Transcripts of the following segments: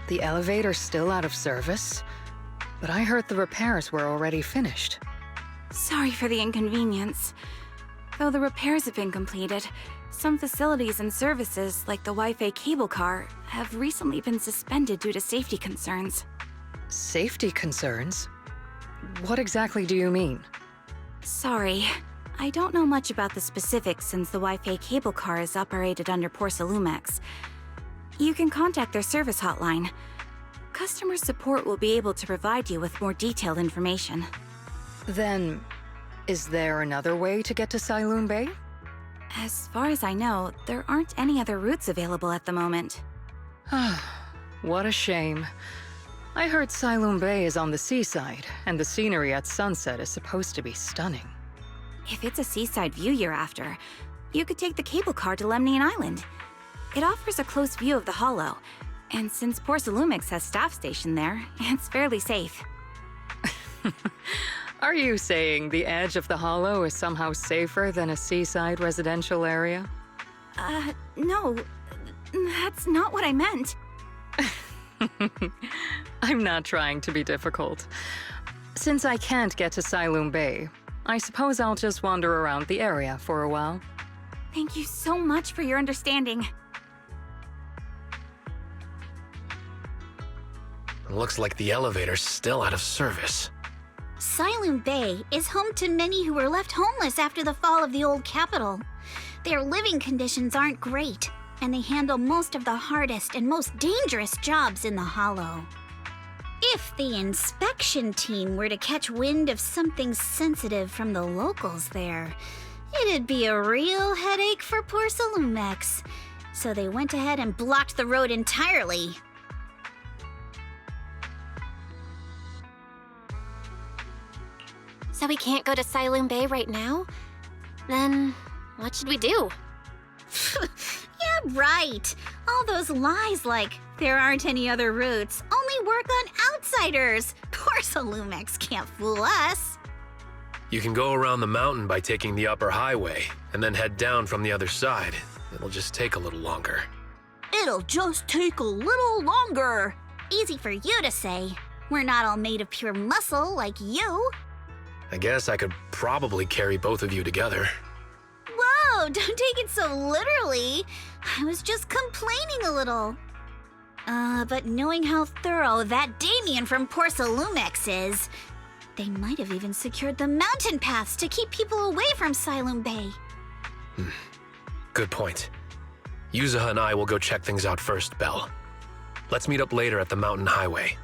The elevator's still out of service, but I heard the repairs were already finished. Sorry for the inconvenience. Though the repairs have been completed, some facilities and services, like the Wi-Fi cable car, have recently been suspended due to safety concerns. Safety concerns? What exactly do you mean? Sorry, I don't know much about the specifics since the Wi-Fi cable car is operated under Porcelumex. You can contact their service hotline. Customer support will be able to provide you with more detailed information. Then, is there another way to get to Sailoon Bay? As far as I know, there aren't any other routes available at the moment. What a shame. I heard Sailoon Bay is on the seaside, and the scenery at sunset is supposed to be stunning. If it's a seaside view you're after, you could take the cable car to Lemnian Island. It offers a close view of the hollow, and since Porcelumex has staff stationed there, it's fairly safe. Are you saying the edge of the hollow is somehow safer than a seaside residential area? No. That's not what I meant. I'm not trying to be difficult. Since I can't get to Sailoon Bay, I suppose I'll just wander around the area for a while. Thank you so much for your understanding. Looks like the elevator's still out of service. Sailoon Bay is home to many who were left homeless after the fall of the old capital. Their living conditions aren't great, and they handle most of the hardest and most dangerous jobs in the hollow. If the inspection team were to catch wind of something sensitive from the locals there, it'd be a real headache for Porcelumex. So they went ahead and blocked the road entirely. So we can't go to Sailoon Bay right now? Then what should we do? Yeah, right. All those lies like, there aren't any other routes, only work on outsiders. Porcelumex can't fool us. You can go around the mountain by taking the upper highway, and then head down from the other side. It'll just take a little longer. It'll just take a little longer. Easy for you to say. We're not all made of pure muscle like you. I guess I could probably carry both of you together. Whoa, don't take it so literally. I was just complaining a little. But knowing how thorough that Damien from Porcelumex is, they might have even secured the mountain paths to keep people away from Sailoon Bay. Good point. Yuzuha and I will go check things out first, Belle. Let's meet up later at the mountain highway.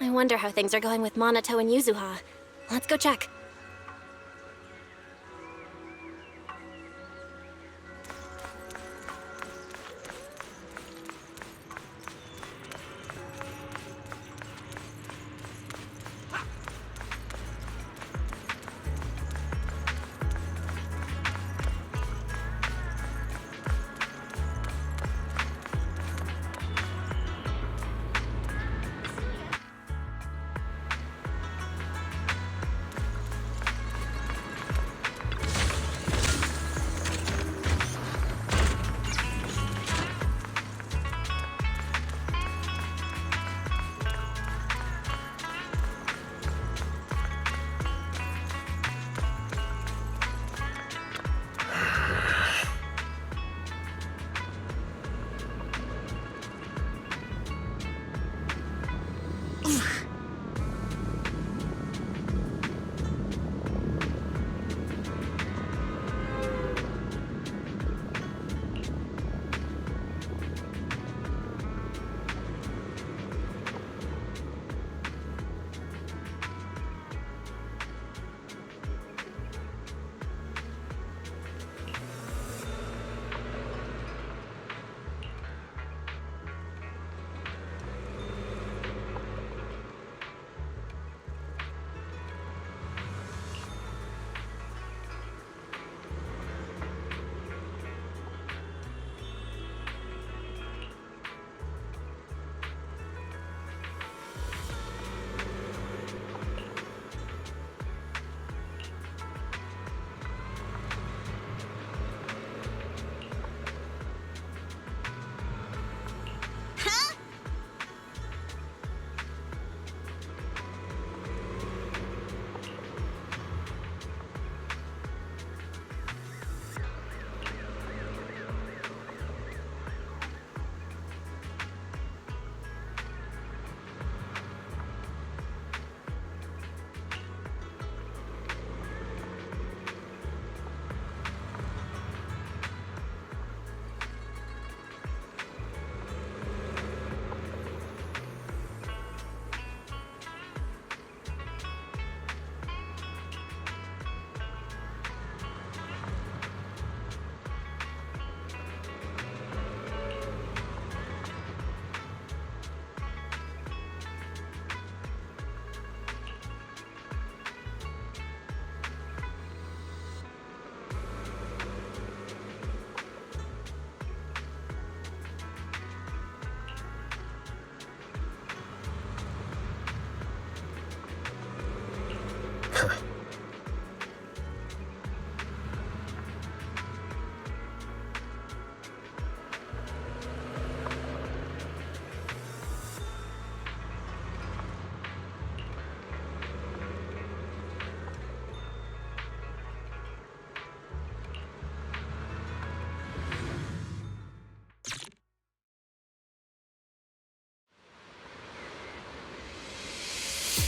I wonder how things are going with Minato and Yuzuha. Let's go check.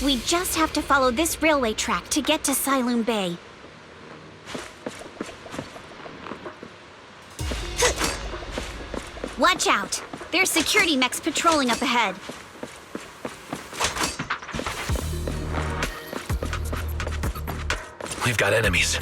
We just have to follow this railway track to get to Siloon Bay. Watch out! There's security mechs patrolling up ahead. We've got enemies.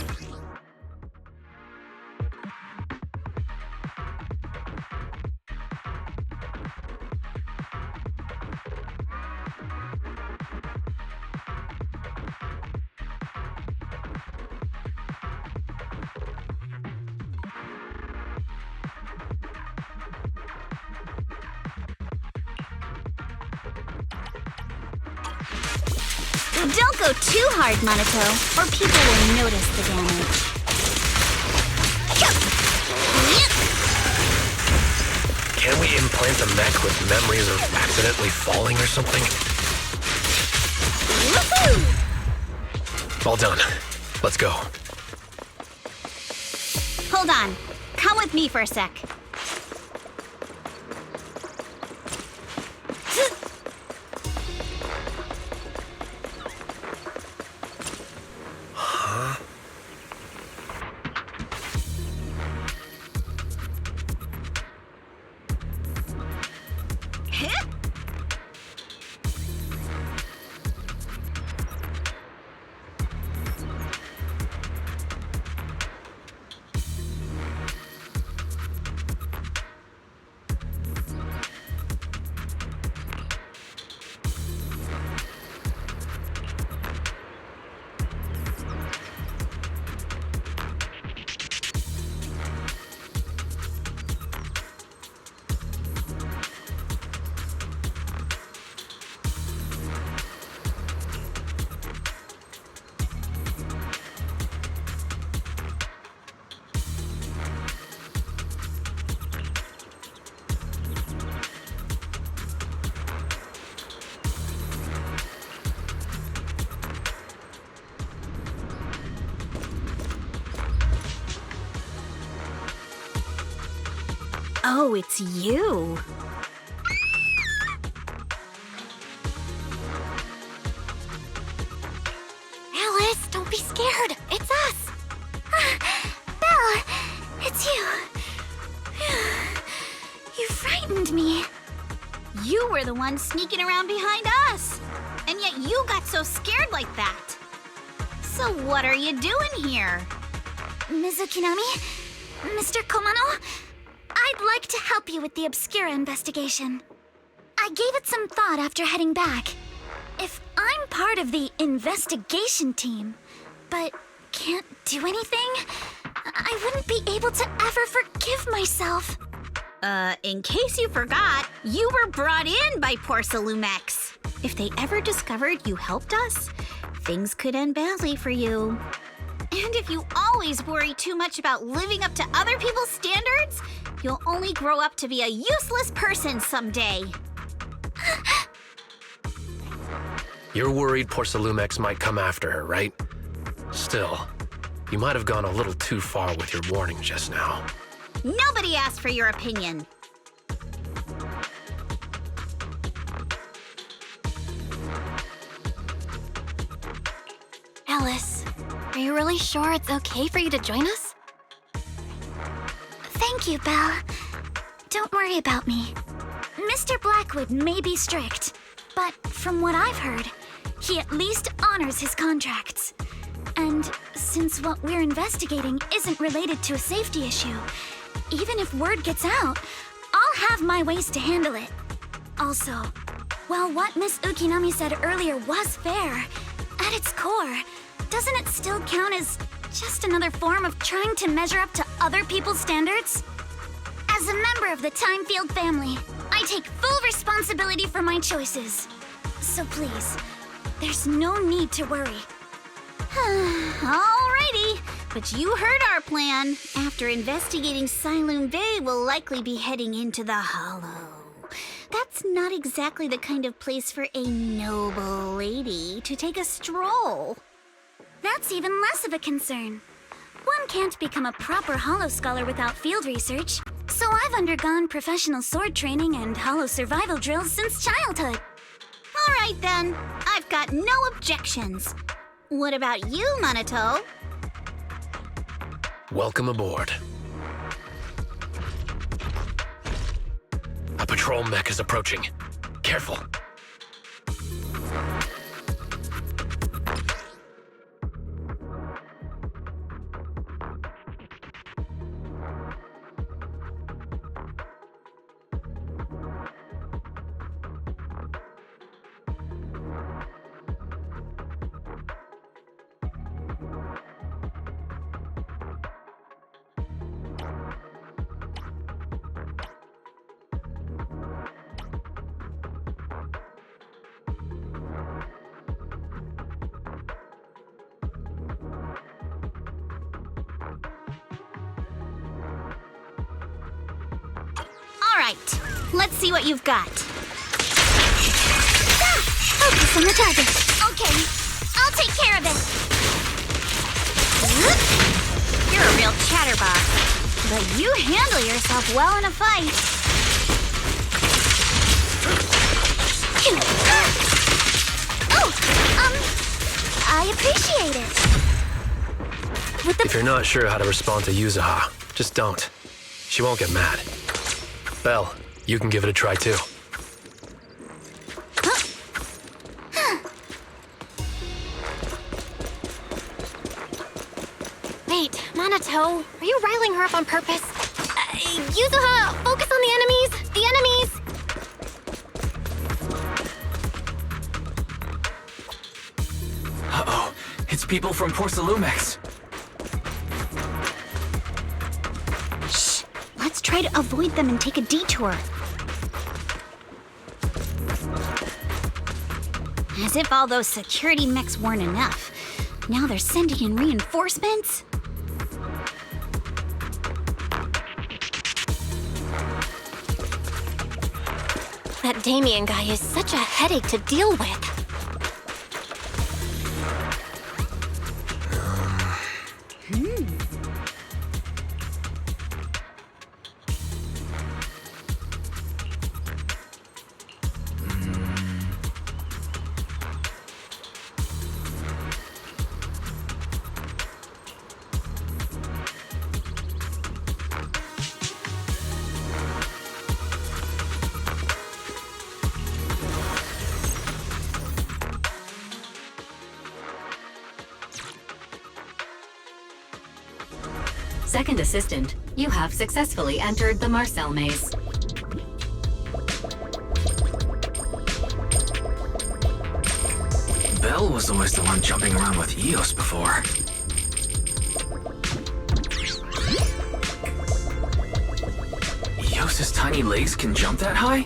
Don't go too hard, Monaco, or people will notice the damage. Can we implant a mech with memories of accidentally falling or something? Woohoo! All done. Let's go. Hold on. Come with me for a sec. Oh, it's you. Alice, don't be scared. It's us. Belle, it's you. You frightened me. You were the one sneaking around behind us. And yet you got so scared like that. So what are you doing here? Ms. Ukinami? Mr. Komano? I'd like to help you with the Obscura investigation. I gave it some thought after heading back. If I'm part of the investigation team, but can't do anything, I wouldn't be able to ever forgive myself. In case you forgot, you were brought in by Porcelumex. If they ever discovered you helped us, things could end badly for you. And if you always worry too much about living up to other people's standards, you'll only grow up to be a useless person someday. You're worried Porcelumex might come after her, right? Still, you might have gone a little too far with your warning just now. Nobody asked for your opinion. Alice, are you really sure it's okay for you to join us? Thank you, Belle. Don't worry about me. Mr. Blackwood may be strict, but from what I've heard, he at least honors his contracts. And since what we're investigating isn't related to a safety issue, even if word gets out, I'll have my ways to handle it. Also, while what Miss Ukinami said earlier was fair, at its core, doesn't it still count as just another form of trying to measure up to other people's standards? As a member of the Timefield family, I take full responsibility for my choices. So please, there's no need to worry. Alrighty, but you heard our plan. After investigating Siloon Bay, we'll likely be heading into the Hollow. That's not exactly the kind of place for a noble lady to take a stroll. That's even less of a concern. One can't become a proper Hollow scholar without field research, so I've undergone professional sword training and Hollow survival drills since childhood. Alright then, I've got no objections. What about you, Minato? Welcome aboard. A patrol mech is approaching. Careful. All right, let's see what you've got. Focus on the target. Okay, I'll take care of it. You're a real chatterbox, but you handle yourself well in a fight. I appreciate it. If you're not sure how to respond to Yuzuha, just don't. She won't get mad. Belle, you can give it a try too. Wait, Minato, are you riling her up on purpose? Yuzuha, focus on the enemies! The enemies! Uh-oh, it's people from Porcelumex. Shh, let's try to avoid them and take a detour. As if all those security mechs weren't enough. Now they're sending in reinforcements? That Damien guy is such a headache to deal with. Second assistant, you have successfully entered the Marcel maze. Belle was always the one jumping around with Eos before. Eos's tiny legs can jump that high?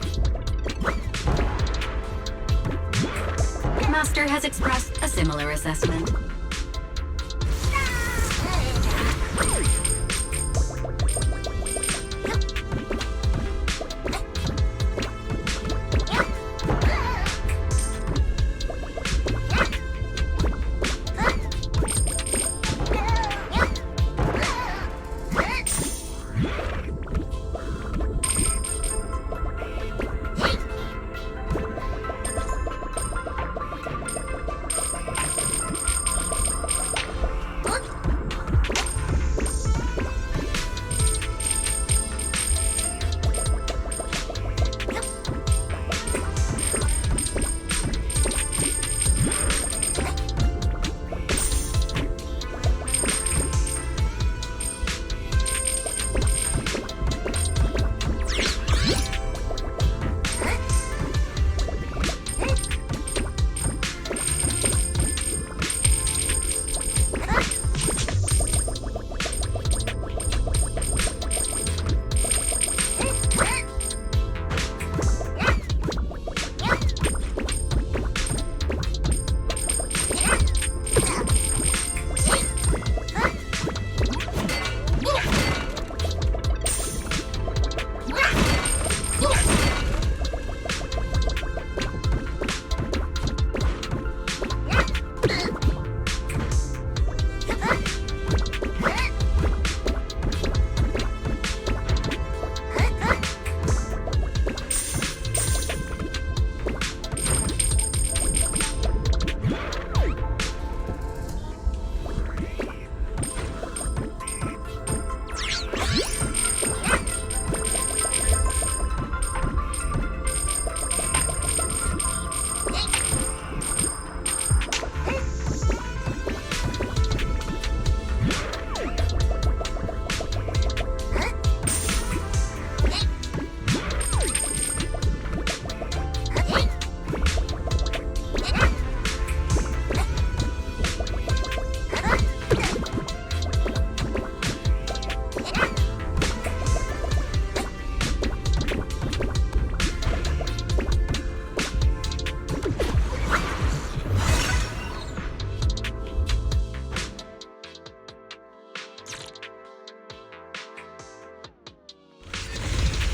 Master has expressed a similar assessment.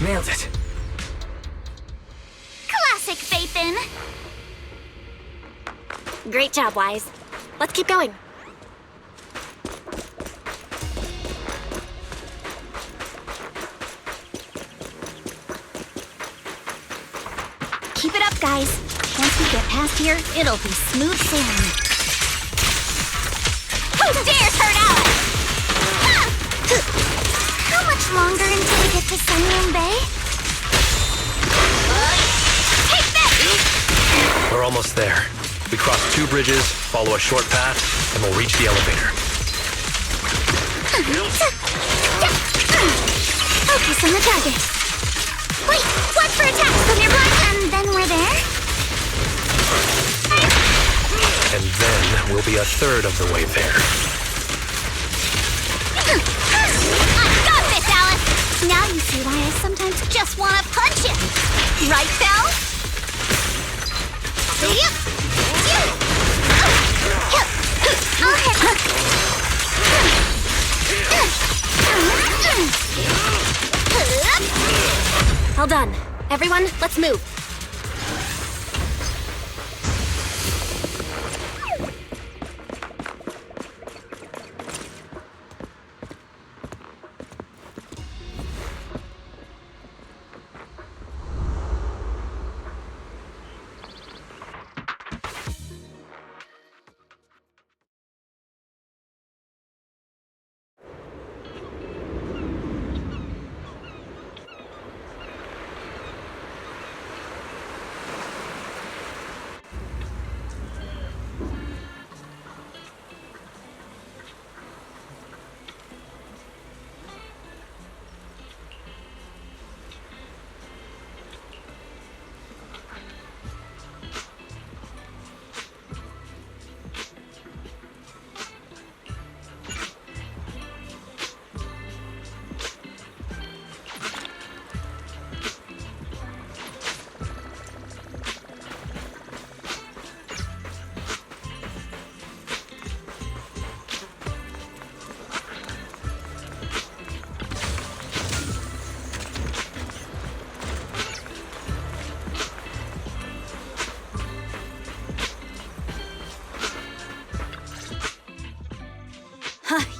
Nailed it. Classic Faithin! Great job, Wise. Let's keep going. Keep it up, guys. Once we get past here, it'll be smooth sailing. Who dares hurt Alice? How much longer until we get to Zenless Bay? Take this! We're almost there. We cross 2 bridges, follow a short path, and we'll reach the elevator. Focus on the target. Wait, watch for attacks from your blind. And then we're there? And then we'll be a third of the way there. I got this, Alice! Now you see why I sometimes just want to punch him. Right, Belle? Yep. I'll hit. Well done. Everyone, let's move.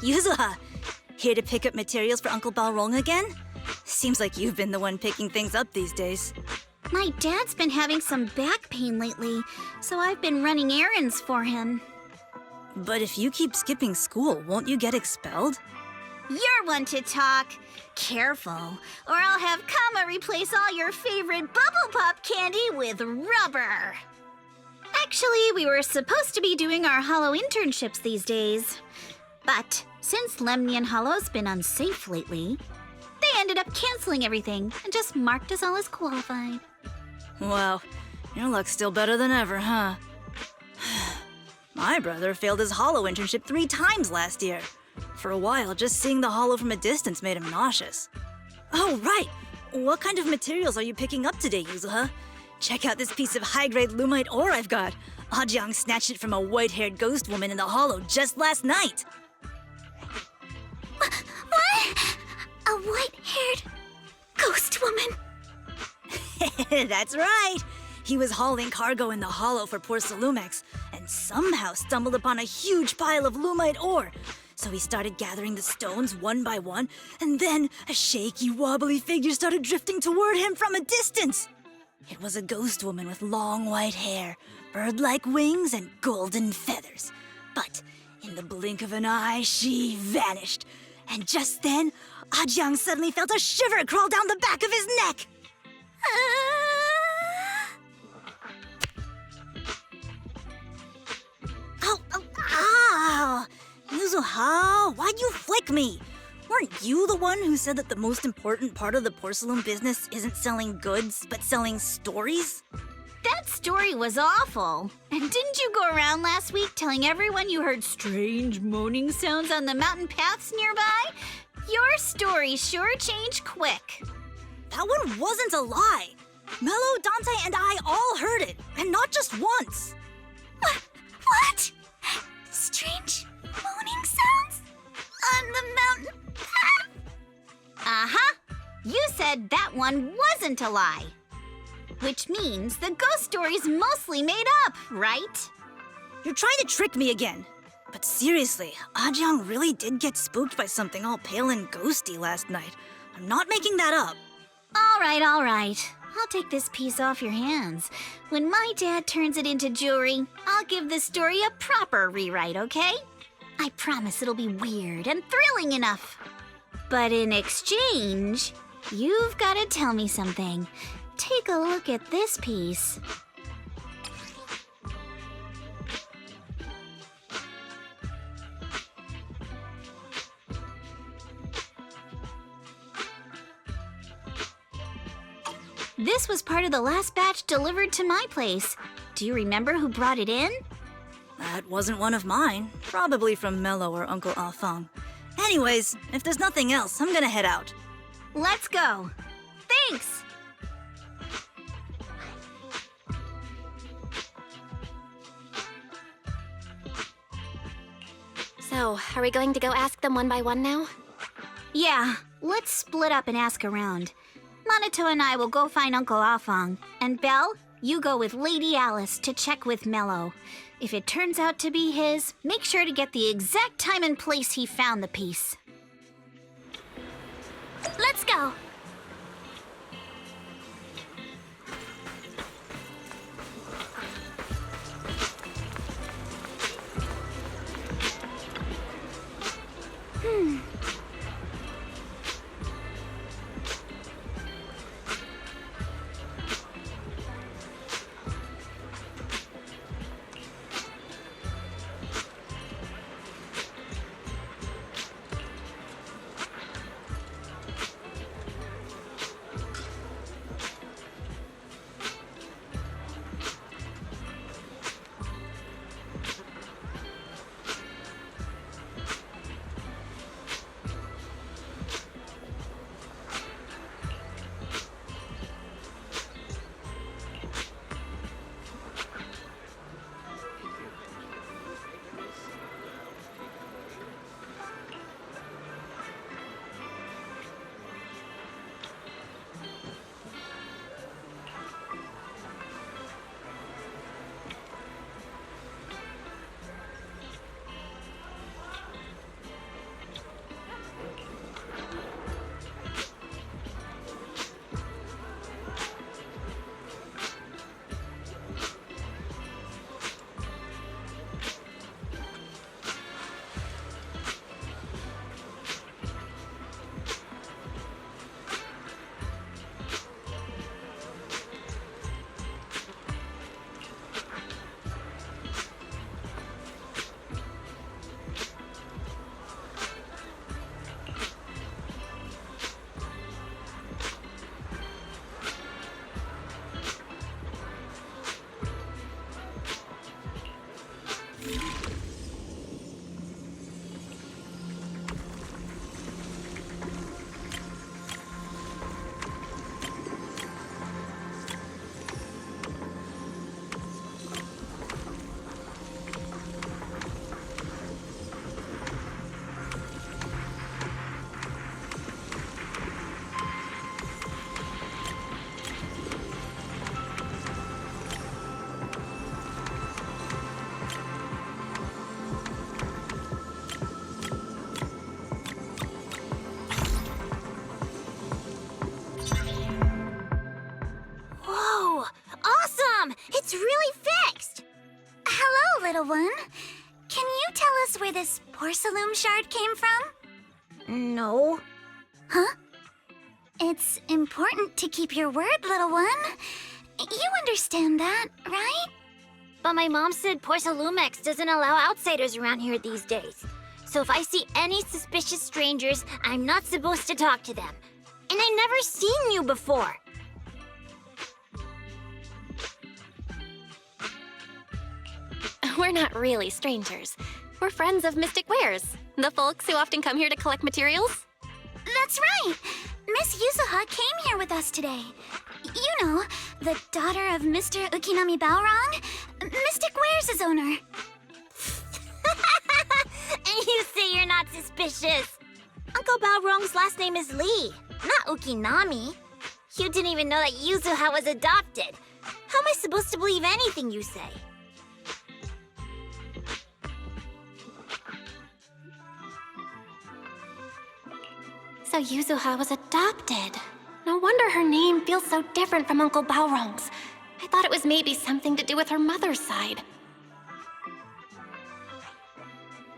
Yuzuha! Here to pick up materials for Uncle Balrong again? Seems like you've been the one picking things up these days. My dad's been having some back pain lately, so I've been running errands for him. But if you keep skipping school, won't you get expelled? You're one to talk. Careful, or I'll have Kama replace all your favorite Bubble Pop candy with rubber. Actually, we were supposed to be doing our Hollow internships these days. But since Lemnian Hollow's been unsafe lately, they ended up canceling everything and just marked us all as qualified. Wow, your luck's still better than ever, huh? My brother failed his Hollow internship 3 times last year. For a while, just seeing the Hollow from a distance made him nauseous. Oh, right! What kind of materials are you picking up today, Yuzuha? Check out this piece of high-grade lumite ore I've got. Ajang snatched it from a white-haired ghost woman in the Hollow just last night. What? A white-haired ghost woman? That's right! He was hauling cargo in the Hollow for Porcelumex, and somehow stumbled upon a huge pile of lumite ore. So he started gathering the stones one by one, and then a shaky, wobbly figure started drifting toward him from a distance. It was a ghost woman with long white hair, bird-like wings, and golden feathers. But in the blink of an eye, she vanished. And just then, Ajang suddenly felt a shiver crawl down the back of his neck. Ow! Yuzuha, why'd you flick me? Weren't you the one who said that the most important part of the porcelain business isn't selling goods, but selling stories? That story was awful. And didn't you go around last week telling everyone you heard strange moaning sounds on the mountain paths nearby? Your story sure changed quick. That one wasn't a lie. Mello, Dante, and I all heard it, and not just once. What? Strange moaning sounds? On the mountain path? Uh-huh. You said that one wasn't a lie. Which means the ghost story's mostly made up, right? You're trying to trick me again. But seriously, Ajang really did get spooked by something all pale and ghosty last night. I'm not making that up. All right. I'll take this piece off your hands. When my dad turns it into jewelry, I'll give the story a proper rewrite, okay? I promise it'll be weird and thrilling enough. But in exchange, you've got to tell me something. Take a look at this piece. This was part of the last batch delivered to my place. Do you remember who brought it in? That wasn't one of mine. Probably from Mello or Uncle Alfang. Anyways, if there's nothing else, I'm gonna head out. Let's go. Thanks! So, are we going to go ask them one by one now? Yeah, let's split up and ask around. Minato and I will go find Uncle Afang. And Belle, you go with Lady Alice to check with Mello. If it turns out to be his, make sure to get the exact time and place he found the piece. Let's go. It's really fixed! Hello, little one. Can you tell us where this porcelain shard came from? No. Huh? It's important to keep your word, little one. You understand that, right? But my mom said Porcelumex doesn't allow outsiders around here these days. So if I see any suspicious strangers, I'm not supposed to talk to them. And I never seen you before. We're not really strangers. We're friends of Mystic Wares, the folks who often come here to collect materials. That's right! Miss Yuzuha came here with us today. You know, the daughter of Mr. Ukinami Balrog, Mystic Wares' owner. And you say you're not suspicious. Uncle Balrog's last name is Lee, not Ukinami. You didn't even know that Yuzuha was adopted. How am I supposed to believe anything you say? So Yuzuha was adopted. No wonder her name feels so different from Uncle Balrog's. I thought it was maybe something to do with her mother's side.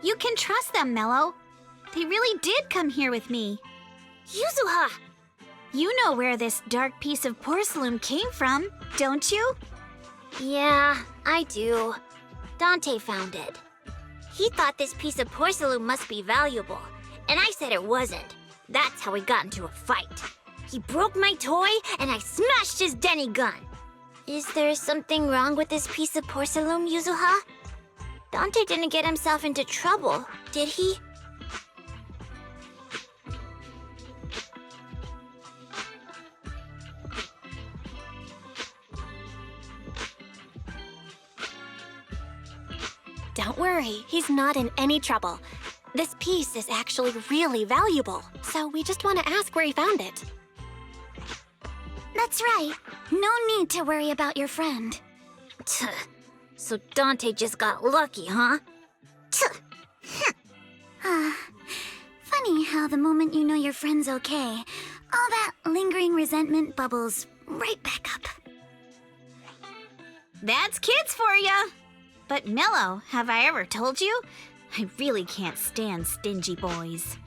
You can trust them, Mello. They really did come here with me. Yuzuha! You know where this dark piece of porcelain came from, don't you? Yeah, I do. Dante found it. He thought this piece of porcelain must be valuable, and I said it wasn't. That's how we got into a fight. He broke my toy, and I smashed his Denny gun. Is there something wrong with this piece of porcelain, Yuzuha? Dante didn't get himself into trouble, did he? Don't worry, he's not in any trouble. This piece is actually really valuable, so we just want to ask where he found it. That's right. No need to worry about your friend. So Dante just got lucky, huh? Funny how the moment you know your friend's okay, all that lingering resentment bubbles right back up. That's kids for ya! But Mello, have I ever told you? I really can't stand stingy boys.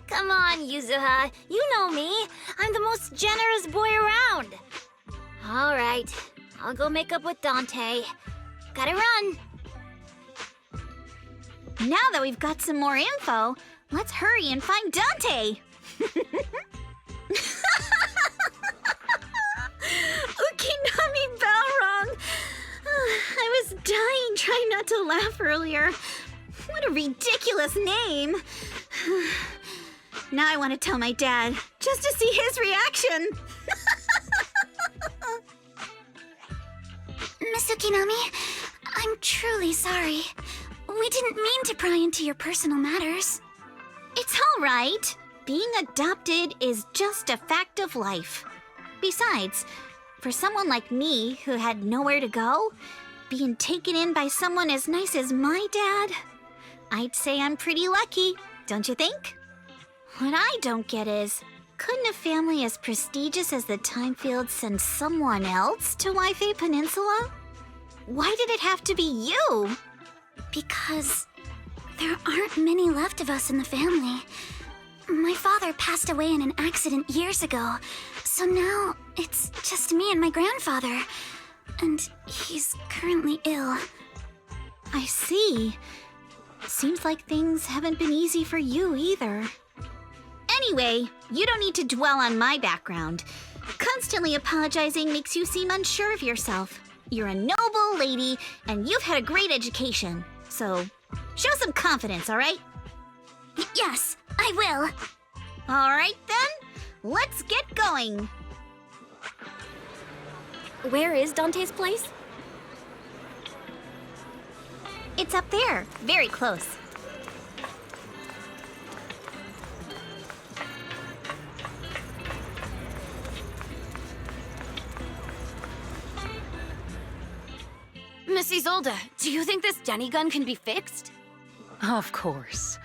Come on, Yuzuha. You know me. I'm the most generous boy around. All right. I'll go make up with Dante. Gotta run. Now that we've got some more info, let's hurry and find Dante. Ukinami Balrog. I was dying trying not to laugh earlier. What a ridiculous name. Now I want to tell my dad, just to see his reaction. Miss Ukinami, I'm truly sorry. We didn't mean to pry into your personal matters. It's all right. Being adopted is just a fact of life. Besides, for someone like me who had nowhere to go, being taken in by someone as nice as my dad, I'd say I'm pretty lucky, don't you think? What I don't get is, couldn't a family as prestigious as the Timefields send someone else to Waifei Peninsula? Why did it have to be you? Because there aren't many left of us in the family. My father passed away in an accident years ago, so now it's just me and my grandfather. And he's currently ill. I see. Seems like things haven't been easy for you either. Anyway, you don't need to dwell on my background. Constantly apologizing makes you seem unsure of yourself. You're a noble lady, and you've had a great education. So, show some confidence, all right? Yes, I will. All right, then. Let's get going. Where is Dante's place? It's up there, very close. Miss Isolde, do you think this Denny gun can be fixed? Of course.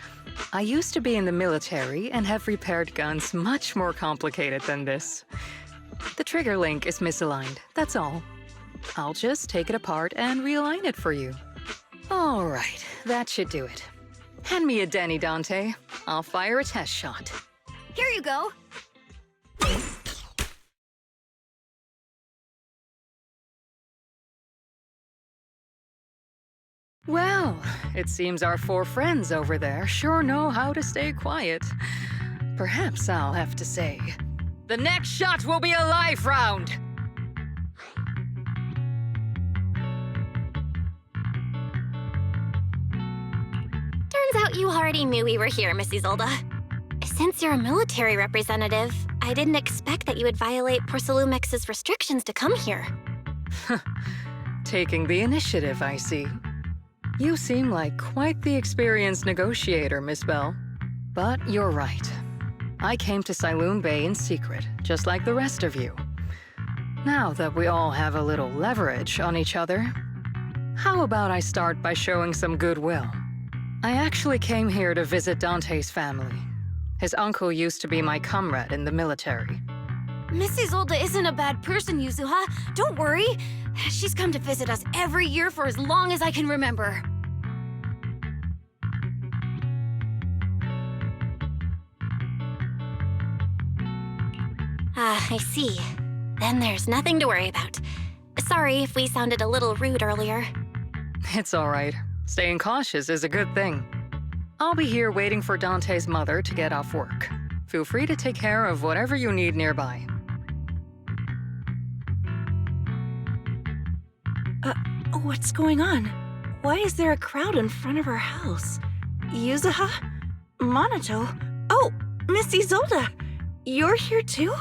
I used to be in the military and have repaired guns much more complicated than this. The trigger link is misaligned, that's all. I'll just take it apart and realign it for you. All right, that should do it. Hand me a Denny, Dante. I'll fire a test shot. Here you go. Well, it seems our four friends over there sure know how to stay quiet. Perhaps I'll have to say, the next shot will be a life round! Turns out you already knew we were here, Miss Isolde. Since you're a military representative, I didn't expect that you would violate Porcelumex's restrictions to come here. Taking the initiative, I see. You seem like quite the experienced negotiator, Miss Bell. But you're right. I came to Siloon Bay in secret, just like the rest of you. Now that we all have a little leverage on each other, how about I start by showing some goodwill? I actually came here to visit Dante's family. His uncle used to be my comrade in the military. Mrs. Zolda isn't a bad person, Yuzuha. Don't worry. She's come to visit us every year for as long as I can remember. I see. Then there's nothing to worry about. Sorry if we sounded a little rude earlier. It's all right. Staying cautious is a good thing. I'll be here waiting for Dante's mother to get off work. Feel free to take care of whatever you need nearby. What's going on? Why is there a crowd in front of her house? Yuzuha? Monato? Oh, Miss Isolde! You're here too?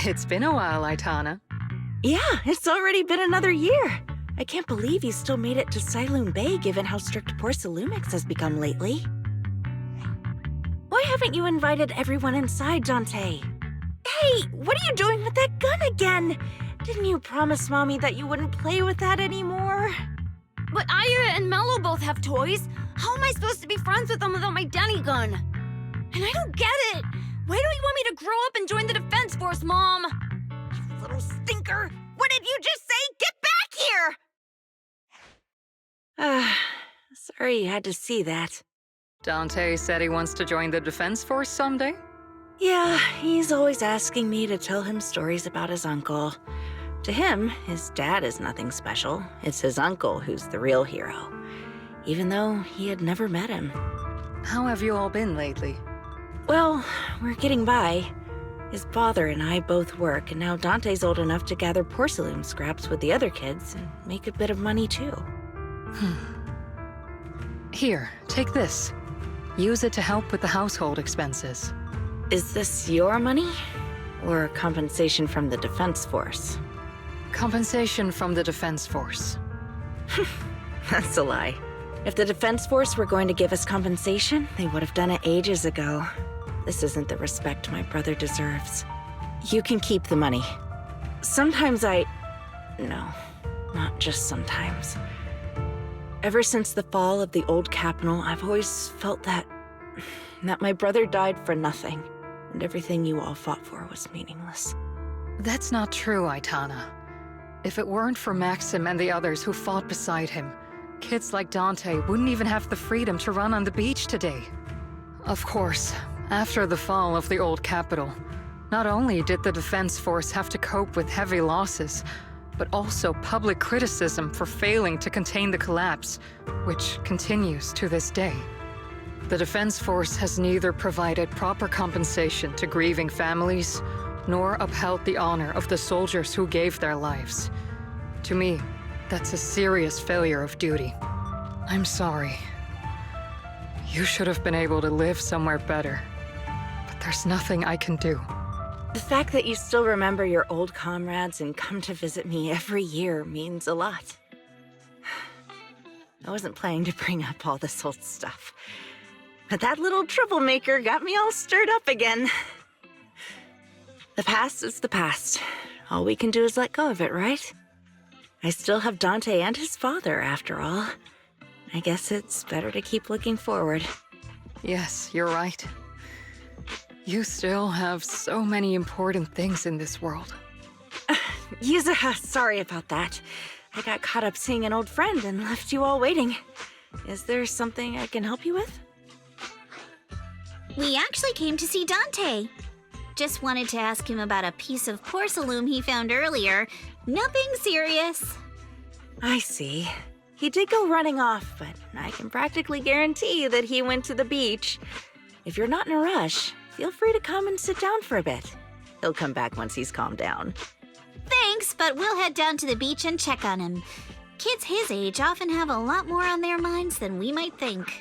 It's been a while, Aitana. Yeah, it's already been another year. I can't believe you still made it to Siloon Bay given how strict Porcelumix has become lately. Why haven't you invited everyone inside, Dante? Hey, what are you doing with that gun again? Didn't you promise Mommy that you wouldn't play with that anymore? But Ira and Mello both have toys. How am I supposed to be friends with them without my Denny gun? And I don't get it. Why do you want me to grow up and join the Defense Force, Mom? You little stinker! What did you just say? Get back here! Sorry you had to see that. Dante said he wants to join the Defense Force someday? Yeah, he's always asking me to tell him stories about his uncle. To him, his dad is nothing special. It's his uncle who's the real hero, even though he had never met him. How have you all been lately? Well, we're getting by. His father and I both work, and now Dante's old enough to gather porcelain scraps with the other kids and make a bit of money too. Here, take this. Use it to help with the household expenses. Is this your money? Or compensation from the Defense Force? Compensation from the Defense Force. That's a lie. If the Defense Force were going to give us compensation, they would have done it ages ago. This isn't the respect my brother deserves. You can keep the money. Sometimes No, not just sometimes. Ever since the fall of the old capital, I've always felt that my brother died for nothing, and everything you all fought for was meaningless. That's not true, Aitana. If it weren't for Maxim and the others who fought beside him, kids like Dante wouldn't even have the freedom to run on the beach today. Of course, after the fall of the old capital, not only did the Defense Force have to cope with heavy losses, but also public criticism for failing to contain the collapse, which continues to this day. The Defense Force has neither provided proper compensation to grieving families, nor upheld the honor of the soldiers who gave their lives. To me, that's a serious failure of duty. I'm sorry. You should have been able to live somewhere better, but there's nothing I can do. The fact that you still remember your old comrades and come to visit me every year means a lot. I wasn't planning to bring up all this old stuff, but that little troublemaker got me all stirred up again. The past is the past. All we can do is let go of it, right? I still have Dante and his father, after all. I guess it's better to keep looking forward. Yes, you're right. You still have so many important things in this world. Yuzuha, sorry about that. I got caught up seeing an old friend and left you all waiting. Is there something I can help you with? We actually came to see Dante. Just wanted to ask him about a piece of porcelain he found earlier. Nothing serious. I see. He did go running off, but I can practically guarantee that he went to the beach. If you're not in a rush, feel free to come and sit down for a bit. He'll come back once he's calmed down. Thanks, but we'll head down to the beach and check on him. Kids his age often have a lot more on their minds than we might think.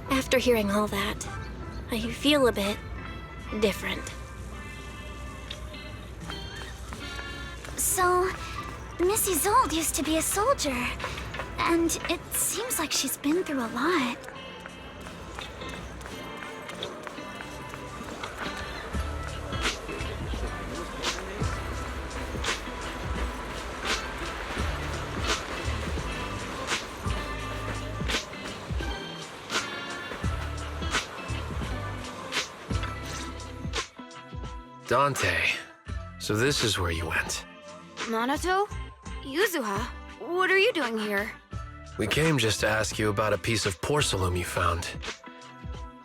After hearing all that, I feel a bit different. So, Miss Isolde used to be a soldier, and it seems like she's been through a lot. Dante, so this is where you went. Minato? Yuzuha? What are you doing here? We came just to ask you about a piece of porcelain you found.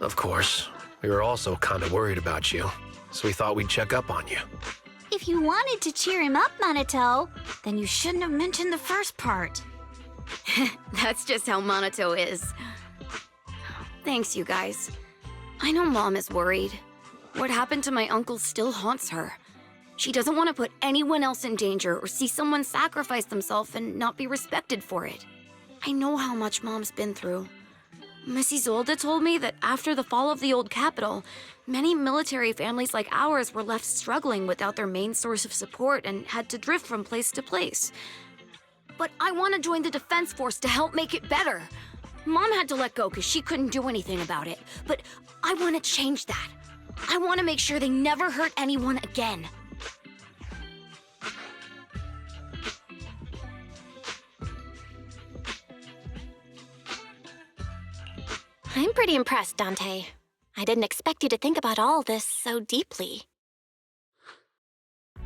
Of course, we were also kind of worried about you, so we thought we'd check up on you. If you wanted to cheer him up, Minato, then you shouldn't have mentioned the first part. That's just how Minato is. Thanks, you guys. I know Mom is worried. What happened to my uncle still haunts her. She doesn't want to put anyone else in danger or see someone sacrifice themselves and not be respected for it. I know how much Mom's been through. Miss Isolde told me that after the fall of the old capital, many military families like ours were left struggling without their main source of support and had to drift from place to place. But I want to join the defense force to help make it better. Mom had to let go because she couldn't do anything about it, but I want to change that. I want to make sure they never hurt anyone again. I'm pretty impressed, Dante. I didn't expect you to think about all this so deeply.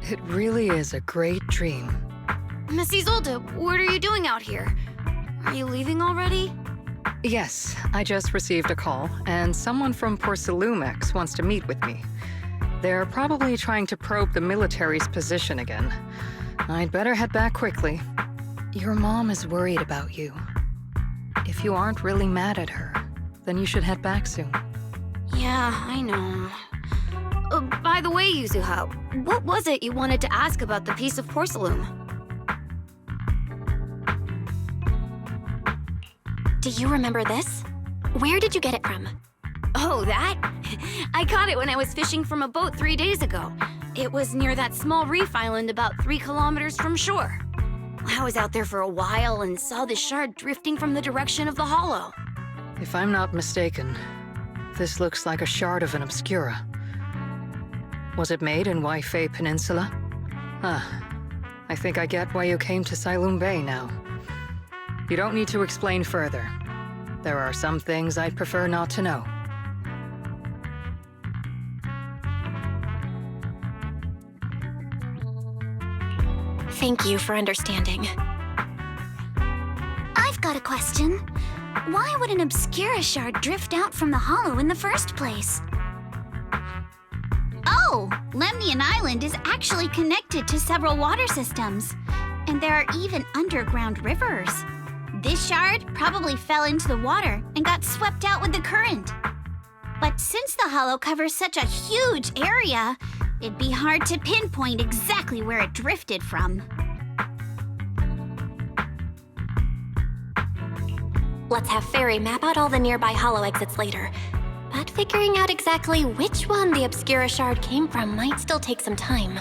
It really is a great dream. Miss Isolde, what are you doing out here? Are you leaving already? Yes, I just received a call, and someone from Porcelumex wants to meet with me. They're probably trying to probe the military's position again. I'd better head back quickly. Your mom is worried about you. If you aren't really mad at her, then you should head back soon. Yeah, I know. By the way, Yuzuha, what was it you wanted to ask about the piece of porcelain? Do you remember this? Where did you get it from? Oh, that? I caught it when I was fishing from a boat 3 days ago. It was near that small reef island about 3 kilometers from shore. I was out there for a while and saw the shard drifting from the direction of the hollow. If I'm not mistaken, this looks like a shard of an Obscura. Was it made in Waifei Peninsula? I think I get why you came to Silum Bay now. You don't need to explain further. There are some things I'd prefer not to know. Thank you for understanding. I've got a question. Why would an Obscura shard drift out from the hollow in the first place? Oh, Lemnian Island is actually connected to several water systems. And there are even underground rivers. This shard probably fell into the water and got swept out with the current. But since the hollow covers such a huge area, it'd be hard to pinpoint exactly where it drifted from. Let's have Fairy map out all the nearby hollow exits later. But figuring out exactly which one the Obscura shard came from might still take some time.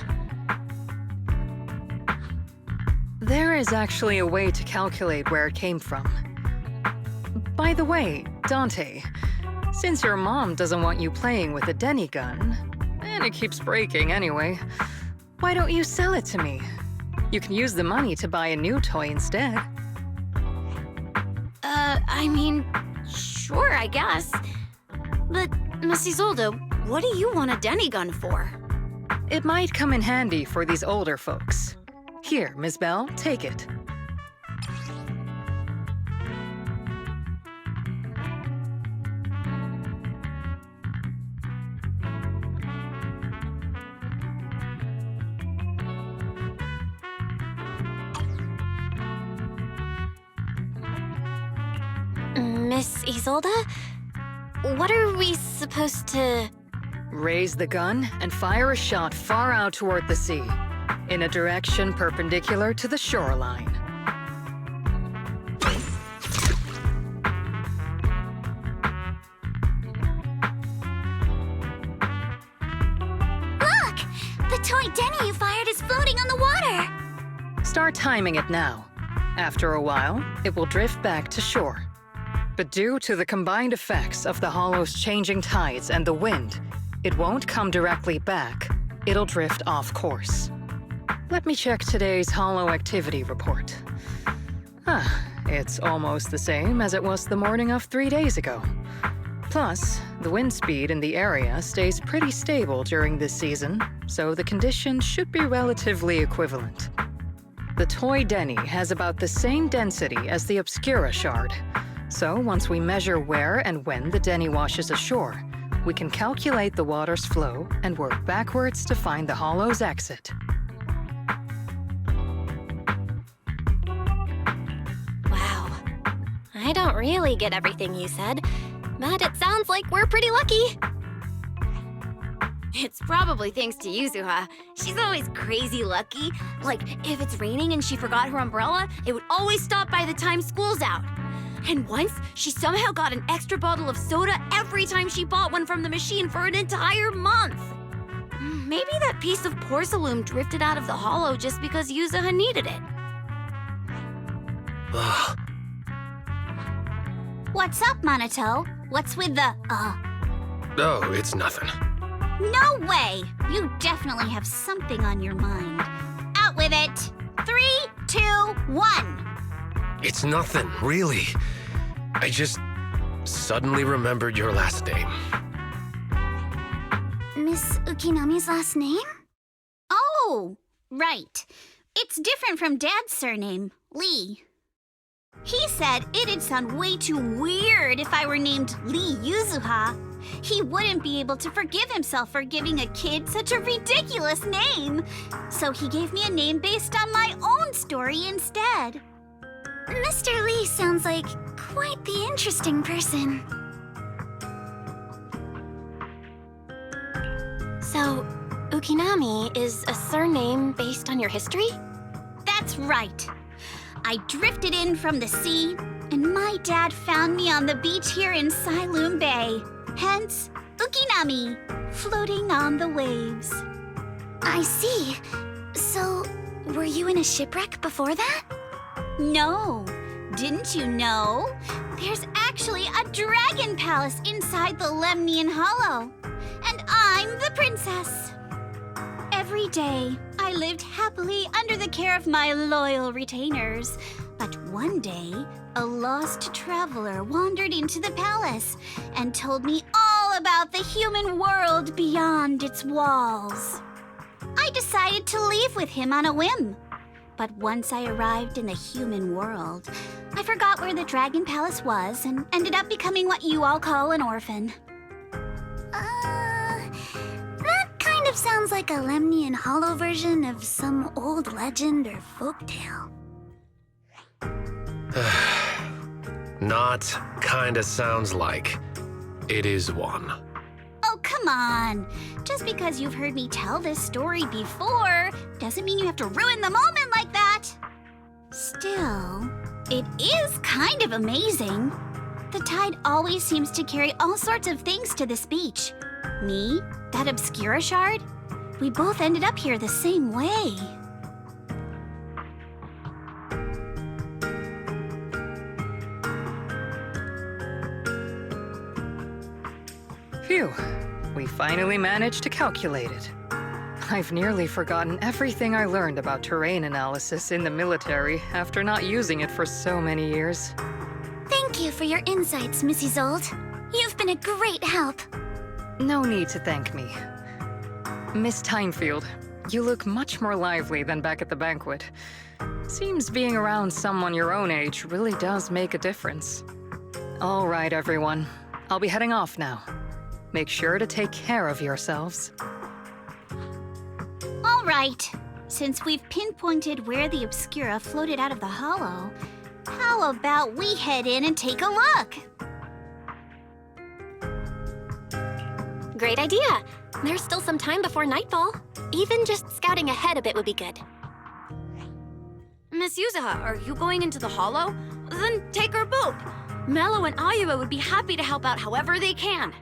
There is actually a way to calculate where it came from. By the way, Dante, since your mom doesn't want you playing with a Denny gun, and it keeps breaking anyway, why don't you sell it to me? You can use the money to buy a new toy instead. I mean, sure, I guess. But, Miss Isolde, what do you want a Denny gun for? It might come in handy for these older folks. Here, Ms. Bell, take it. Miss Isolde? What are we supposed to... Raise the gun and fire a shot far out toward the sea, in a direction perpendicular to the shoreline. toy Denny you fired is floating on the water! Start timing it now. After a while, it will drift back to shore. But due to the combined effects of the hollow's changing tides and the wind, it won't come directly back. It'll drift off course. Let me check today's hollow activity report. It's almost the same as it was the morning of 3 days ago. Plus, the wind speed in the area stays pretty stable during this season, so the conditions should be relatively equivalent. The toy Denny has about the same density as the Obscura shard, so once we measure where and when the Denny washes ashore, we can calculate the water's flow and work backwards to find the hollow's exit. Wow. I don't really get everything you said, but it sounds like we're pretty lucky. It's probably thanks to Yuzuha. She's always crazy lucky. Like, if it's raining and she forgot her umbrella, it would always stop by the time school's out. And once, she somehow got an extra bottle of soda every time she bought one from the machine for an entire month. Maybe that piece of porcelain drifted out of the hollow just because Yuzuha needed it. Ugh. What's up, Monato? What's with the, Oh, it's nothing. No way! You definitely have something on your mind. Out with it! 3, 2, 1! It's nothing, really. I just suddenly remembered your last name. Miss Ukinami's last name? Oh, right. It's different from Dad's surname, Lee. He said it'd sound way too weird if I were named Lee Yuzuha. He wouldn't be able to forgive himself for giving a kid such a ridiculous name. So he gave me a name based on my own story instead. Mr. Lee sounds like quite the interesting person. So, Ukinami is a surname based on your history? That's right. I drifted in from the sea, and my dad found me on the beach here in Sailoon Bay. Hence, Ukinami, floating on the waves. I see. So, were you in a shipwreck before that? No. Didn't you know? There's actually a dragon palace inside the Lemnian Hollow. And I'm the princess. Every day, I lived happily under the care of my loyal retainers. But one day, a lost traveler wandered into the palace and told me all about the human world beyond its walls. I decided to leave with him on a whim. But once I arrived in the human world, I forgot where the Dragon Palace was and ended up becoming what you all call an orphan. That kind of sounds like a Lemnian Hollow version of some old legend or folktale. Not kinda sounds like. It is one. Oh, come on. Just because you've heard me tell this story before doesn't mean you have to ruin the moment like that. Still, it is kind of amazing. The tide always seems to carry all sorts of things to this beach. Me, that Obscura shard, we both ended up here the same way. Phew, we finally managed to calculate it. I've nearly forgotten everything I learned about terrain analysis in the military after not using it for so many years. Thank you for your insights, Miss Isolde. You've been a great help. No need to thank me. Miss Timefield, you look much more lively than back at the banquet. Seems being around someone your own age really does make a difference. All right, everyone. I'll be heading off now. Make sure to take care of yourselves. All right. Since we've pinpointed where the Obscura floated out of the hollow, how about we head in and take a look? Great idea. There's still some time before nightfall. Even just scouting ahead a bit would be good. Miss Yuzuha, are you going into the hollow? Then take our boat. Mello and Ayuba would be happy to help out however they can.